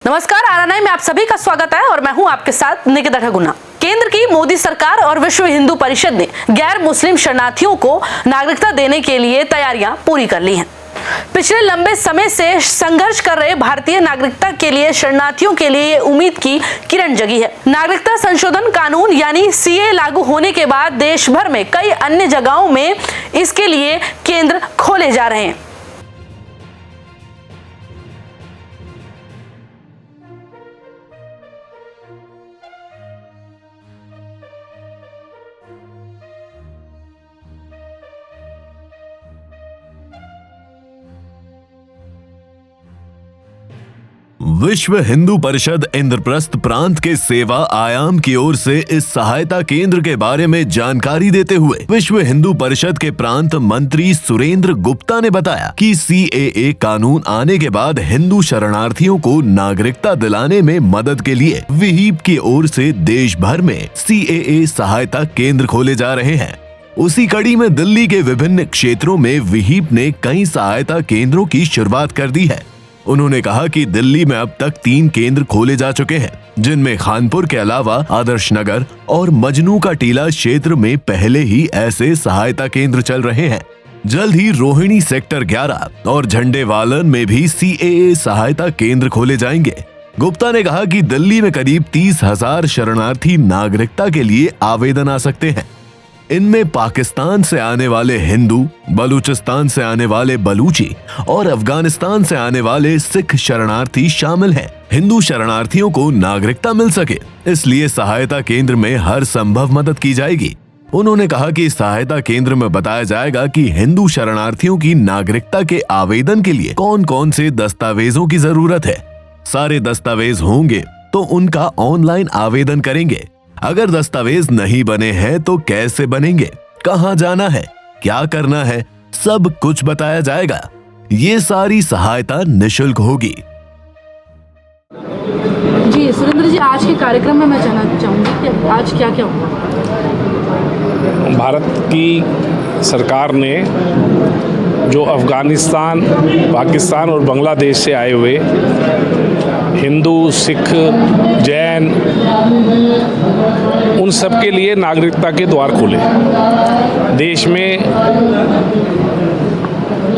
नमस्कार, आर9 में आप सभी का स्वागत है और मैं हूं आपके साथ निकिता ठगुना। केंद्र की मोदी सरकार और विश्व हिंदू परिषद ने गैर मुस्लिम शरणार्थियों को नागरिकता देने के लिए तैयारियां पूरी कर ली हैं। पिछले लंबे समय से संघर्ष कर रहे भारतीय नागरिकता के लिए शरणार्थियों के लिए ये उम्मीद की किरण जगी है। नागरिकता संशोधन कानून यानी सीए लागू होने के बाद देश भर में कई अन्य जगहों में इसके लिए केंद्र खोले जा रहे हैं। विश्व हिंदू परिषद इंद्रप्रस्थ प्रांत के सेवा आयाम की ओर से इस सहायता केंद्र के बारे में जानकारी देते हुए विश्व हिंदू परिषद के प्रांत मंत्री सुरेंद्र गुप्ता ने बताया कि सीएए कानून आने के बाद हिंदू शरणार्थियों को नागरिकता दिलाने में मदद के लिए विहिप की ओर से देश भर में सीएए सहायता केंद्र खोले जा रहे हैं। उसी कड़ी में दिल्ली के विभिन्न क्षेत्रों में विहिप ने कई सहायता केंद्रों की शुरुआत कर दी है। उन्होंने कहा कि दिल्ली में अब तक 3 केंद्र खोले जा चुके हैं, जिनमें खानपुर के अलावा आदर्श नगर और मजनू का टीला क्षेत्र में पहले ही ऐसे सहायता केंद्र चल रहे हैं। जल्द ही रोहिणी सेक्टर 11 और झंडेवालन में भी सीएए सहायता केंद्र खोले जाएंगे। गुप्ता ने कहा कि दिल्ली में करीब 30,000 शरणार्थी नागरिकता के लिए आवेदन आ सकते हैं। इनमें पाकिस्तान से आने वाले हिंदू, बलूचिस्तान से आने वाले बलूची और अफगानिस्तान से आने वाले सिख शरणार्थी शामिल हैं। हिंदू शरणार्थियों को नागरिकता मिल सके, इसलिए सहायता केंद्र में हर संभव मदद की जाएगी। उन्होंने कहा कि सहायता केंद्र में बताया जाएगा कि हिंदू शरणार्थियों की नागरिकता के आवेदन के लिए कौन कौन से दस्तावेजों की जरूरत है। सारे दस्तावेज होंगे तो उनका ऑनलाइन आवेदन करेंगे। अगर दस्तावेज नहीं बने हैं तो कैसे बनेंगे, कहां जाना है, क्या करना है, सब कुछ बताया जाएगा। ये सारी सहायता निशुल्क होगी। जी सुरेंद्र जी, आज के कार्यक्रम में मैं जानना चाहूंगी कि आज क्या क्या हुआ। भारत की सरकार ने जो अफगानिस्तान, पाकिस्तान और बांग्लादेश से आए हुए हिंदू, सिख, जैन, उन सब के लिए नागरिकता के द्वार खोले। देश में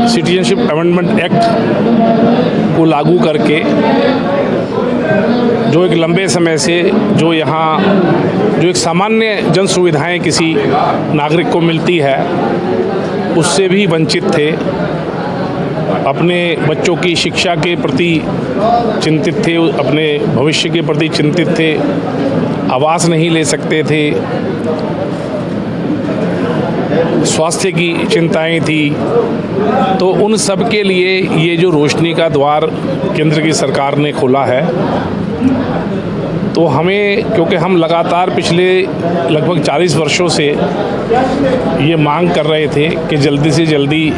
सिटीजनशिप अमेंडमेंट एक्ट को लागू करके जो एक लंबे समय से जो एक सामान्य जन सुविधाएं किसी नागरिक को मिलती है, उससे भी वंचित थे। अपने बच्चों की शिक्षा के प्रति चिंतित थे, अपने भविष्य के प्रति चिंतित थे, आवास नहीं ले सकते थे, स्वास्थ्य की चिंताएं थी। तो उन सब के लिए ये जो रोशनी का द्वार केंद्र की सरकार ने खोला है, तो हमें, क्योंकि हम लगातार पिछले लगभग 40 वर्षों से ये मांग कर रहे थे कि जल्दी से जल्दी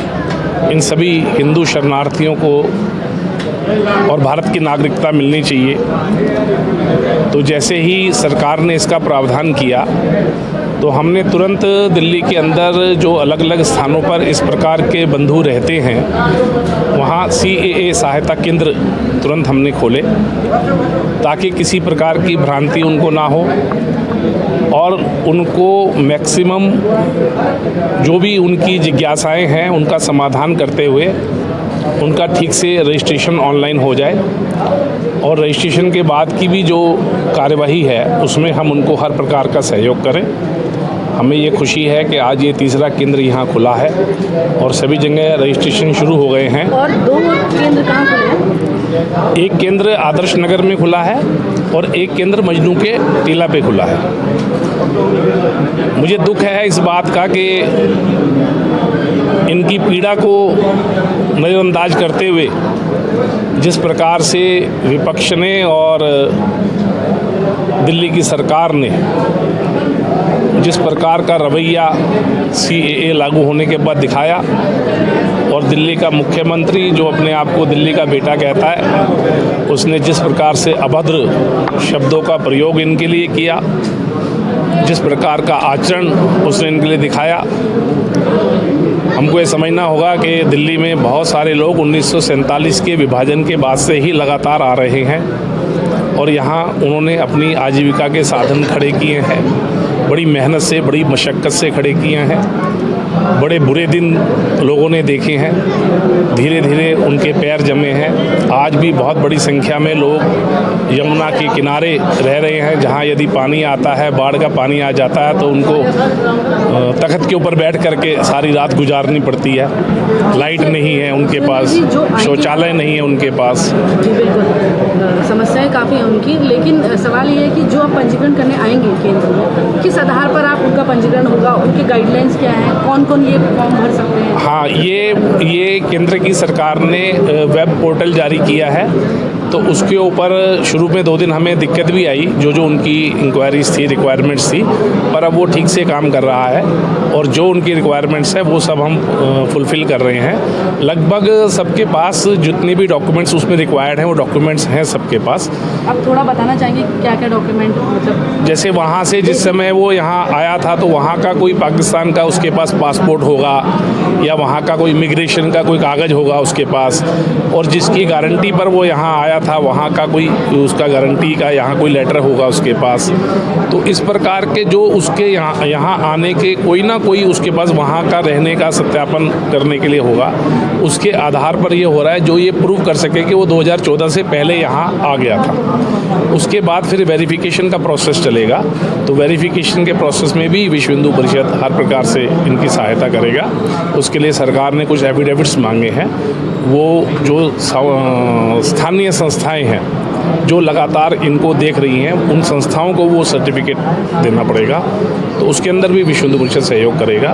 इन सभी हिंदू शरणार्थियों को और भारत की नागरिकता मिलनी चाहिए। तो जैसे ही सरकार ने इसका प्रावधान किया, तो हमने तुरंत दिल्ली के अंदर जो अलग अलग स्थानों पर इस प्रकार के बंधु रहते हैं, वहाँ सीएए सहायता केंद्र तुरंत हमने खोले, ताकि किसी प्रकार की भ्रांति उनको ना हो और उनको मैक्सिमम जो भी उनकी जिज्ञासाएं हैं उनका समाधान करते हुए उनका ठीक से रजिस्ट्रेशन ऑनलाइन हो जाए। और रजिस्ट्रेशन के बाद की भी जो कार्यवाही है उसमें हम उनको हर प्रकार का सहयोग करें। हमें ये खुशी है कि आज ये तीसरा केंद्र यहाँ खुला है और सभी जगह रजिस्ट्रेशन शुरू हो गए हैं। और 2 केंद्र कहाँ खुले हैं? एक केंद्र आदर्श नगर में खुला है और एक केंद्र मजनू के टीला पे खुला है। मुझे दुख है इस बात का कि इनकी पीड़ा को नज़रअंदाज करते हुए जिस प्रकार से विपक्ष ने और दिल्ली की सरकार ने जिस प्रकार का रवैया सीएए लागू होने के बाद दिखाया, और दिल्ली का मुख्यमंत्री जो अपने आप को दिल्ली का बेटा कहता है, उसने जिस प्रकार से अभद्र शब्दों का प्रयोग इनके लिए किया, जिस प्रकार का आचरण उसने इनके लिए दिखाया, हमको ये समझना होगा कि दिल्ली में बहुत सारे लोग 1947 के विभाजन के बाद से ही लगातार आ रहे हैं और यहाँ उन्होंने अपनी आजीविका के साधन खड़े किए हैं, बड़ी मेहनत से, बड़ी मशक्क़त से खड़े किए हैं। बड़े बुरे दिन लोगों ने देखे हैं, धीरे धीरे उनके पैर जमे हैं। आज भी बहुत बड़ी संख्या में लोग यमुना के किनारे रह रहे हैं, जहां यदि पानी आता है, बाढ़ का पानी आ जाता है, तो उनको तख्त के ऊपर बैठ करके सारी रात गुजारनी पड़ती है। लाइट नहीं है उनके पास, शौचालय नहीं है उनके पास। जी बिल्कुल, समस्याएं काफ़ी हैं उनकी, लेकिन सवाल ये है कि जो आप पंजीकरण करने आएंगे केंद्र में, किस आधार पर आप उनका पंजीकरण होगा, उनके गाइडलाइंस क्या हैं, कौन कौन ये फॉर्म भर सकते हैं? हाँ, ये केंद्र की सरकार ने वेब पोर्टल जारी किया है, तो उसके ऊपर शुरू में 2 दिन हमें दिक्कत भी आई, जो उनकी इंक्वायरीज थी, रिक्वायरमेंट्स थी, पर अब वो ठीक से काम कर रहा है और जो उनकी रिक्वायरमेंट्स है वो सब हम फुलफ़िल कर रहे हैं। लगभग सबके पास जितने भी डॉक्यूमेंट्स उसमें रिक्वायर्ड हैं वो डॉक्यूमेंट्स हैं सबके पास। आप थोड़ा बताना चाहेंगे क्या क्या डॉक्यूमेंट, मतलब जैसे वहाँ से जिस समय वो यहाँ आया था तो वहाँ का कोई पाकिस्तान का उसके पास पासपोर्ट होगा, या वहाँ का कोई इमिग्रेशन का कोई कागज़ होगा उसके पास, और जिसकी गारंटी पर वो यहाँ आया था वहाँ का कोई उसका गारंटी का यहाँ कोई लेटर होगा उसके पास। तो इस प्रकार के जो उसके यहाँ आने के कोई ना कोई उसके पास वहाँ का रहने का सत्यापन करने के लिए होगा, उसके आधार पर ये हो रहा है, जो ये प्रूव कर सके कि वो 2014 से पहले यहाँ आ गया था। उसके बाद फिर वेरिफिकेशन का प्रोसेस चलेगा, तो वेरिफिकेशन के प्रोसेस में भी विश्व हिंदू परिषद हर प्रकार से इनकी सहायता करेगा। उसके लिए सरकार ने कुछ एफिडेविट्स मांगे हैं, वो जो स्थानीय संस्थाएं हैं जो लगातार इनको देख रही हैं, उन संस्थाओं को वो सर्टिफिकेट देना पड़ेगा, तो उसके अंदर भी विश्व हिंदू परिषद सहयोग करेगा।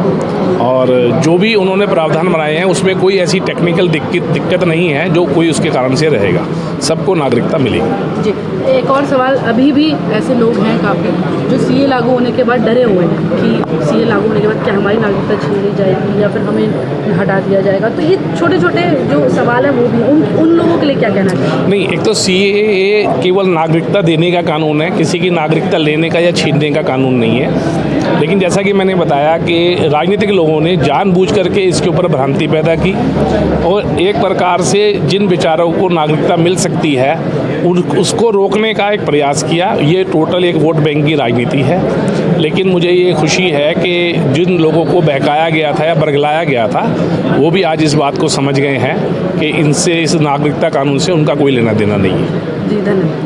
और जो भी उन्होंने प्रावधान बनाए हैं उसमें कोई ऐसी टेक्निकल दिक्कत नहीं है जो कोई उसके कारण से रहेगा, सबको नागरिकता मिलेगी। जी, एक और सवाल, अभी भी ऐसे लोग हैं काफ़ी जो सीए लागू होने के बाद डरे हुए हैं कि सीए लागू होने के बाद क्या हमारी नागरिकता छीन ली जाएगी या फिर हमें हटा दिया जाएगा, तो ये छोटे छोटे जो सवाल हैं वो भी उन लोगों के लिए क्या कहना चाहिए? नहीं, एक तो सीए केवल नागरिकता देने का कानून है, किसी की नागरिकता लेने का या छीनने का कानून नहीं है। लेकिन जैसा कि मैंने बताया कि राजनीतिक लोगों ने जानबूझ करके इसके ऊपर भ्रांति पैदा की और एक प्रकार से जिन विचारों को नागरिकता मिल सकती है उसको रोकने का एक प्रयास किया। ये टोटल एक वोट बैंक की राजनीति है। लेकिन मुझे ये खुशी है कि जिन लोगों को बहकाया गया था या बरगलाया गया था वो भी आज इस बात को समझ गए हैं कि इनसे, इस नागरिकता कानून से उनका कोई लेना देना नहीं है। जी धन्यवाद।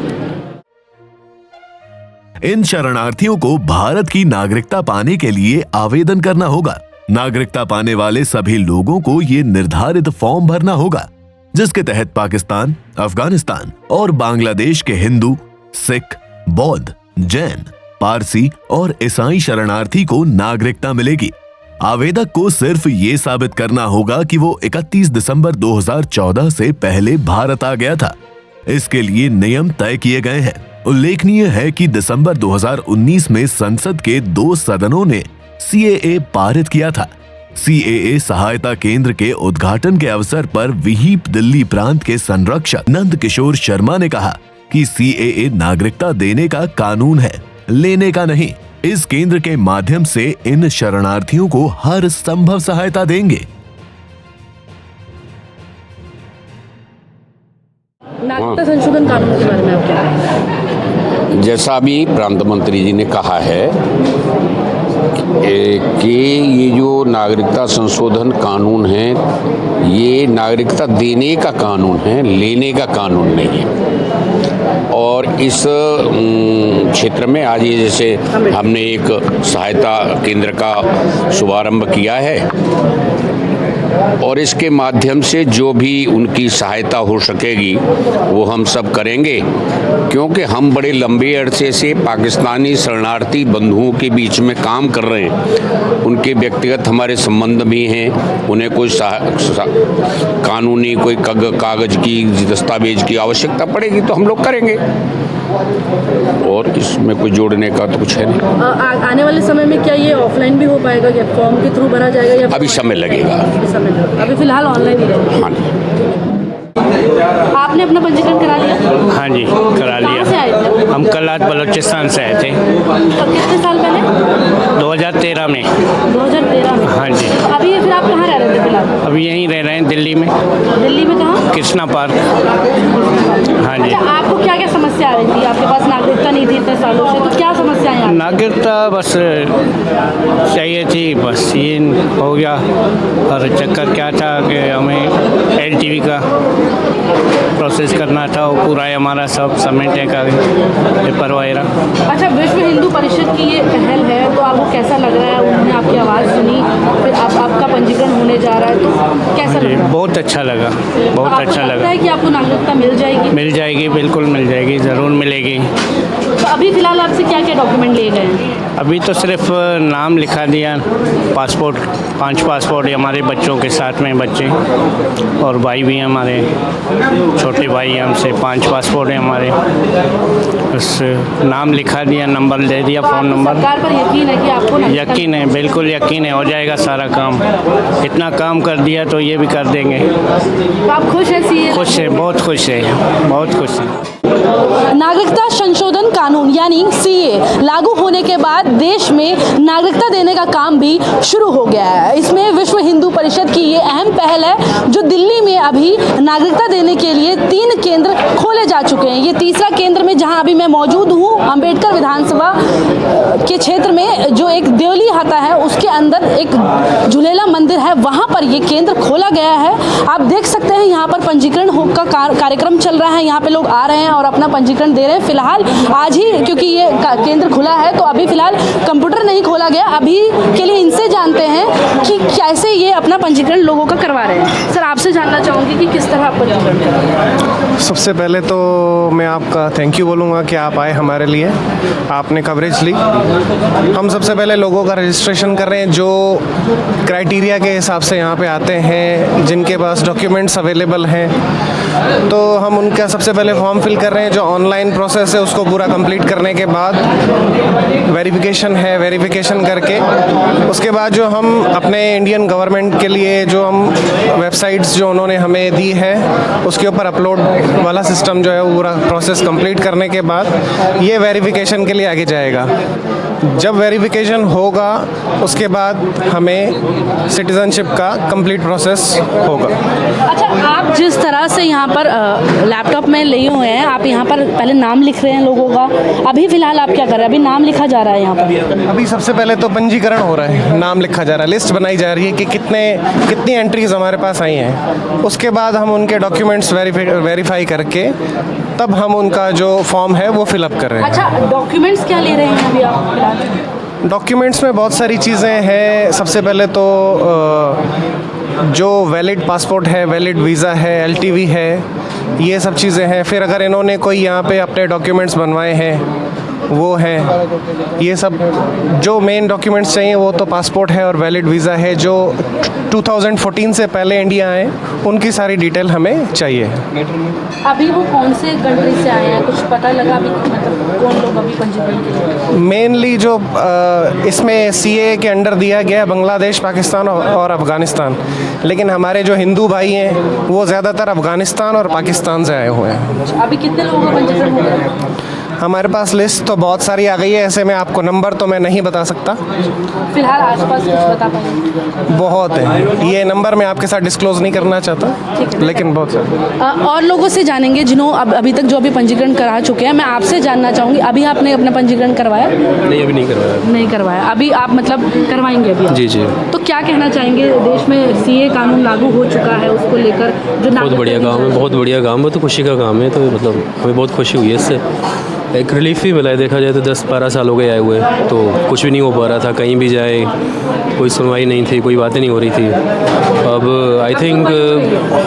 इन शरणार्थियों को भारत की नागरिकता पाने के लिए आवेदन करना होगा। नागरिकता पाने वाले सभी लोगों को ये निर्धारित फॉर्म भरना होगा, जिसके तहत पाकिस्तान, अफगानिस्तान और बांग्लादेश के हिंदू, सिख, बौद्ध, जैन, पारसी और ईसाई शरणार्थी को नागरिकता मिलेगी। आवेदक को सिर्फ ये साबित करना होगा कि वो 31 दिसंबर 2014 से पहले भारत आ गया था। इसके लिए नियम तय किए गए हैं। उल्लेखनीय है कि दिसंबर 2019 में संसद के 2 सदनों ने सीएए पारित किया था। सीएए सहायता केंद्र के उद्घाटन के अवसर पर विहिप दिल्ली प्रांत के संरक्षक नंद किशोर शर्मा ने कहा कि सीएए नागरिकता देने का कानून है, लेने का नहीं। इस केंद्र के माध्यम से इन शरणार्थियों को हर संभव सहायता देंगे। नागरिकता संशोधन कानून के बारे में आप क्या कहेंगे? जैसा अभी प्रांत मंत्री जी ने कहा है कि ये जो नागरिकता संशोधन कानून है ये नागरिकता देने का कानून है, लेने का कानून नहीं है। और इस क्षेत्र में आज ये जैसे हमने एक सहायता केंद्र का शुभारंभ किया है और इसके माध्यम से जो भी उनकी सहायता हो सकेगी वो हम सब करेंगे, क्योंकि हम बड़े लंबे अरसे से पाकिस्तानी शरणार्थी बंधुओं के बीच में काम कर रहे हैं। उनके व्यक्तिगत हमारे संबंध भी हैं। उन्हें कोई कानूनी कोई कागज की दस्तावेज की आवश्यकता पड़ेगी तो हम लोग करेंगे, और इसमें कोई जोड़ने का तो कुछ है नहीं। आने वाले समय में क्या ये ऑफलाइन भी हो पाएगा या फॉर्म के थ्रू भरा जाएगा या अभी समय लगेगा। अभी फिलहाल ऑनलाइन ही रहेगा। हाँ, आपने अपना पंजीकरण करा लिया? हाँ जी, करा कहाँ से आए लिया। थे? हम कल गलात बलूचिस्तान से आए थे और कितने साल पहले? 2013 में। 2013 में। हाँ जी। तो अभी फिर आप कहाँ रह रहे थे फिलहाल? अभी यहीं रह रहे हैं दिल्ली में, दिल्ली में कहाँ? कृष्णा पार्क। हाँ जी। अच्छा, आपको क्या क्या समस्या आ रही थी? आपके पास नागरिकता नहीं थी इतने सालों से, तो क्या समस्याएं आ रही? नागरिकता बस चाहिए थी, बस ये हो गया। और चक्कर क्या था कि हमें LTV का प्रोसेस करना था, वो पूरा है हमारा सब समेटे का पेपर वगैरह। अच्छा, विश्व हिंदू परिषद की ये पहल है, तो आपको कैसा लग रहा है? उन्होंने आपकी आवाज़ सुनी, फिर आपका पंजीकरण होने जा रहा है, तो कैसा लग रहा है? बहुत अच्छा लगा, तो बहुत आपको अच्छा लगता लगा। है कि आपको नागरिकता मिल जाएगी? मिल जाएगी, बिल्कुल मिल जाएगी, ज़रूर मिलेगी। तो अभी फिलहाल आपसे क्या क्या डॉक्यूमेंट लिए गए हैं? अभी तो सिर्फ नाम लिखा दिया, पासपोर्ट, 5 पासपोर्ट हमारे बच्चों के साथ में, बच्चे और भाई भी हैं हमारे, छोटे भाई हैं हमसे, 5 पासपोर्ट हैं हमारे। बस नाम लिखा दिया, नंबर दे दिया, तो फ़ोन आपको नंबर। सरकार पर यकीन है कि आपको नागरिकता यकीन है, बिल्कुल यकीन है, हो जाएगा सारा काम। इतना काम कर दिया तो ये भी कर देंगे। तो आप खुश हैं सीए? खुश है, बहुत खुश है, बहुत खुश है। नागरिकता संशोधन कानून यानी सीए लागू होने के बाद देश में नागरिकता देने का काम भी शुरू हो गया है। इसमें विश्व हिंदू परिषद की ये अहम पहल है, जो दिल्ली में अभी नागरिकता देने के लिए 3 केंद्र खोले जा चुके हैं। ये तीसरा केंद्र में जहां अभी मैं मौजूद हूं, अंबेडकर विधानसभा के क्षेत्र में जो एक देवली हाता है, उसके अंदर एक झूलेला मंदिर है, वहां पर ये केंद्र खोला गया है। आप देख सकते हैं यहाँ पर पंजीकरण का कार्यक्रम चल रहा है। यहाँ पे लोग आ रहे हैं और अपना पंजीकरण दे रहे हैं। फिलहाल आज ही क्योंकि ये केंद्र खुला है, तो अभी फिलहाल कंप्यूटर नहीं खोला गया। अभी के लिए इनसे जानते हैं कि कैसे ये अपना पंजीकरण लोगों का करवा रहे हैं। सर, आपसे जानना चाहूँगी कि किस तरह आप पंजीकरण कर रहे हैं? सबसे पहले तो मैं आपका थैंक यू बोलूँगा कि आप आए हमारे लिए, आपने कवरेज ली। हम सबसे पहले लोगों का रजिस्ट्रेशन कर रहे हैं जो क्राइटेरिया के हिसाब से यहाँ पे आते हैं, जिनके पास डॉक्यूमेंट्स अवेलेबल हैं, तो हम उनका सबसे पहले फॉर्म फिल कर रहे हैं। जो ऑनलाइन प्रोसेस है उसको पूरा कंप्लीट करने के बाद वेरिफिकेशन है, वेरिफिकेशन करके उसके बाद जो हम अपने इंडियन गवर्नमेंट के लिए जो हम वेबसाइट्स जो उन्होंने हमें दी है उसके ऊपर अपलोड वाला सिस्टम जो है वो पूरा प्रोसेस कंप्लीट करने के बाद ये वेरिफिकेशन के लिए आगे जाएगा। जब वेरिफिकेशन होगा उसके बाद हमें सिटीजनशिप का कंप्लीट प्रोसेस होगा। अच्छा, आप जिस तरह से यहाँ पर लैपटॉप में लिए हुए हैं, आप यहाँ पर पहले नाम लिख रहे हैं लोगों का। अभी फिलहाल आप क्या कर रहे हैं? अभी नाम लिखा जा रहा है यहाँ पर? अभी सबसे पहले तो पंजीकरण हो रहा है, नाम लिखा जा रहा है, लिस्ट बनाई जा रही है कि कितनी एंट्रीज हमारे पास आई हैं। उसके बाद हम उनके डॉक्यूमेंट्स वेरीफाई करके तब हम उनका जो फॉर्म है वो फिलअप कर रहे हैं। अच्छा, डॉक्यूमेंट्स क्या ले रहे हैं अभी आप फिलहाल? डॉक्यूमेंट्स में बहुत सारी चीज़ें हैं। सबसे पहले तो जो वैलिड पासपोर्ट है, वैलिड वीज़ा है, LTV है, ये सब चीज़ें हैं। फिर अगर इन्होंने कोई यहाँ पे अपने डॉक्यूमेंट्स बनवाए हैं वो हैं, ये सब जो मेन डॉक्यूमेंट्स चाहिए वो तो पासपोर्ट है और वैलिड वीज़ा है। जो 2014 से पहले इंडिया आए उनकी सारी डिटेल हमें चाहिए। अभी वो कौन से कंट्री से आए हैं, कुछ पता लगा अभी? मतलब कौन लोग अभी पंजीकरण के लिए? मेनली जो इसमें CA के अंडर दिया गया है बांग्लादेश, पाकिस्तान और अफ़गानिस्तान, लेकिन हमारे जो हिंदू भाई हैं वो ज़्यादातर अफ़गानिस्तान और पाकिस्तान से आए हुए हैं। अभी कितने लोगों का पंजीकरण हो गया? हमारे पास लिस्ट तो बहुत सारी आ गई है, ऐसे में आपको नंबर तो मैं नहीं बता सकता। फिलहाल आसपास कुछ बता पाएंगे? बहुत है, ये नंबर मैं आपके साथ डिस्क्लोज नहीं करना चाहता, लेकिन बहुत सारे। और लोगों से जानेंगे जिन्होंने अभी तक जो अभी पंजीकरण करा चुके हैं। मैं आपसे जानना चाहूँगी, अभी आपने अपना पंजीकरण करवाया? नहीं, अभी नहीं करवाया। नहीं करवाया, अभी आप मतलब करवाएंगे अभी? जी जी। तो क्या कहना चाहेंगे? देश में CA कानून लागू हो चुका है, उसको लेकर जो बहुत बढ़िया काम है, बहुत बढ़िया काम है, तो खुशी का काम है। तो मतलब हमें बहुत खुशी हुई है इससे, एक रिलीफ भी मिला है। देखा जाए तो 10-12 साल हो गए आए हुए, तो कुछ भी नहीं हो पा रहा था। कहीं भी जाए कोई सुनवाई नहीं थी, कोई बातें नहीं हो रही थी। अब आई थिंक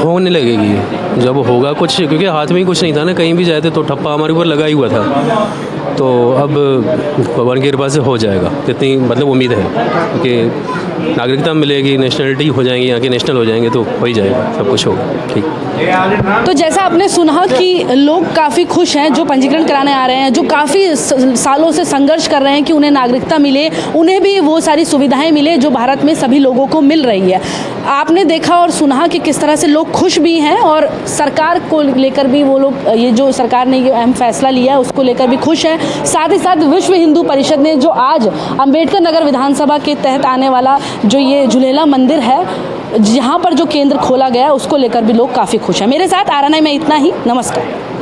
होने लगेगी जब होगा कुछ, क्योंकि हाथ में ही कुछ नहीं था ना, कहीं भी जाते तो ठप्पा हमारे ऊपर लगा ही हुआ था। तो अब भगवान की कृपा से हो जाएगा, इतनी मतलब उम्मीद है कि नागरिकता मिलेगी, नेशनलिटी हो जाएंगी, यहाँ के नेशनल हो जाएंगे, तो हो ही जाएगा, सब कुछ होगा ठीक। तो जैसा आपने सुना कि लोग काफ़ी खुश हैं जो पंजीकरण कराने आ रहे हैं, जो काफ़ी सालों से संघर्ष कर रहे हैं कि उन्हें नागरिकता मिले, उन्हें भी वो सारी सुविधाएं मिले जो भारत में सभी लोगों को मिल रही है। आपने देखा और सुना कि किस तरह से लोग खुश भी हैं और सरकार को लेकर भी वो लोग, ये जो सरकार ने ये अहम फैसला लिया है उसको लेकर भी खुश हैं। साथ ही साथ विश्व हिंदू परिषद ने जो आज अंबेडकर नगर विधानसभा के तहत आने वाला जो ये झूलेला मंदिर है, जहाँ पर जो केंद्र खोला गया है, उसको लेकर भी लोग काफ़ी खुश हैं। मेरे साथ आरएनआई में इतना ही। नमस्कार।